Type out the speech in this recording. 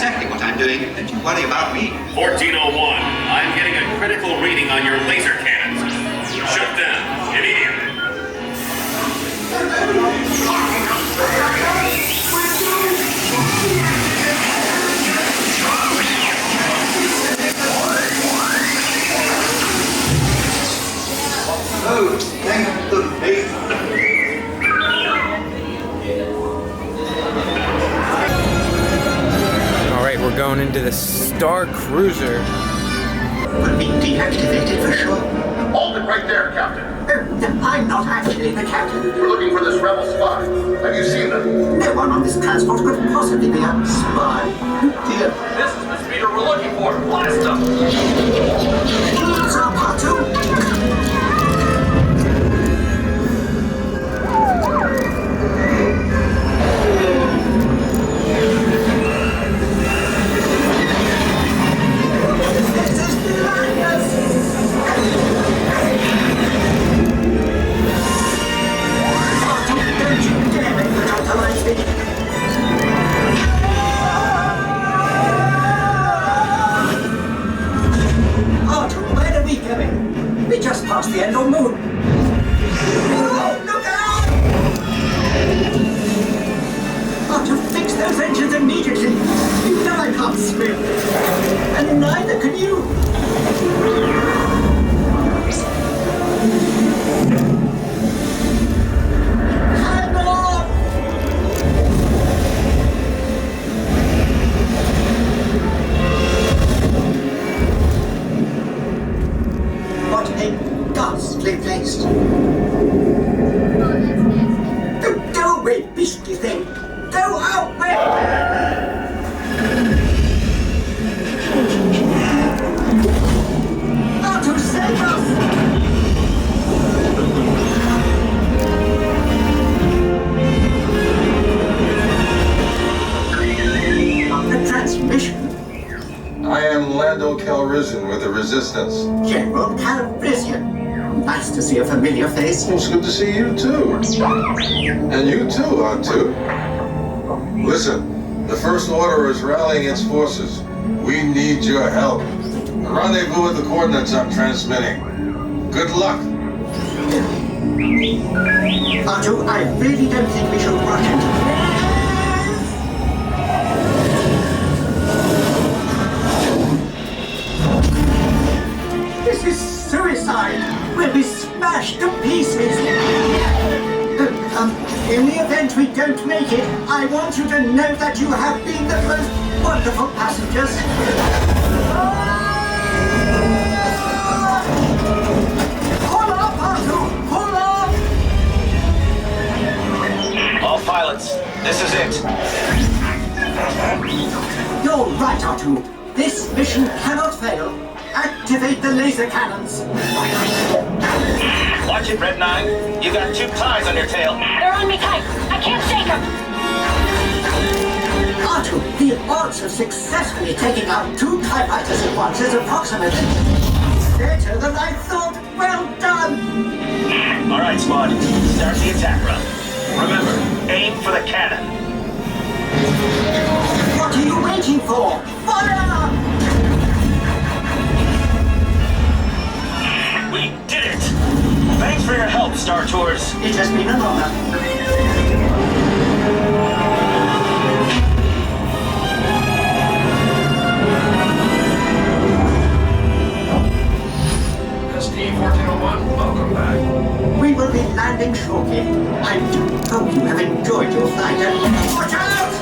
exactly what I'm doing. Don't you worry about me. 1401, I'm getting a critical reading on your laser cannons. Shut down, immediately. Oh, thank the faith. Alright, we're going into the Star Cruiser. Will be deactivated for sure. Hold it right there, Captain. I'm not actually the captain. We're looking for this rebel spy. Have you seen them? No one on this transport could possibly be a spy. Dear. This is the speeder we're looking for. Blast them! It's our part two. We just passed the end of moon. Oh, look out! Got to fix those engines immediately. You know I can't swim. And neither can you. Hang on! What a ghastly place. Go away, beastly thing. Go away! To save us! The transmission. I am Lando Calrissian with the Resistance. General Calrissian. Nice to see a familiar face. It's good to see you too. And you too, R2. Listen, the First Order is rallying its forces. We need your help. Rendezvous at the coordinates I'm transmitting. Good luck. R2, I really don't think we should rush into This is suicide! We'll be smashed to pieces! In the event we don't make it, I want you to know that you have been the most wonderful passengers. Pull up, R2! Pull up! All pilots, this is it. You're right, R2. This mission cannot fail. Activate the laser cannons. Watch it, Red 9. You got two ties on your tail. They're on me tight. I can't shake them. R2, the odds of successfully taking out two TIE fighters at once is approximately better than I thought. Well done. All right, squad. Start the attack run. Remember, aim for the cannon. What are you waiting for? Fire! We did it! Thanks for your help, Star Tours. It has been an honor. SD-1401, welcome back. We will be landing shortly. I do hope you have enjoyed your flight. Watch out!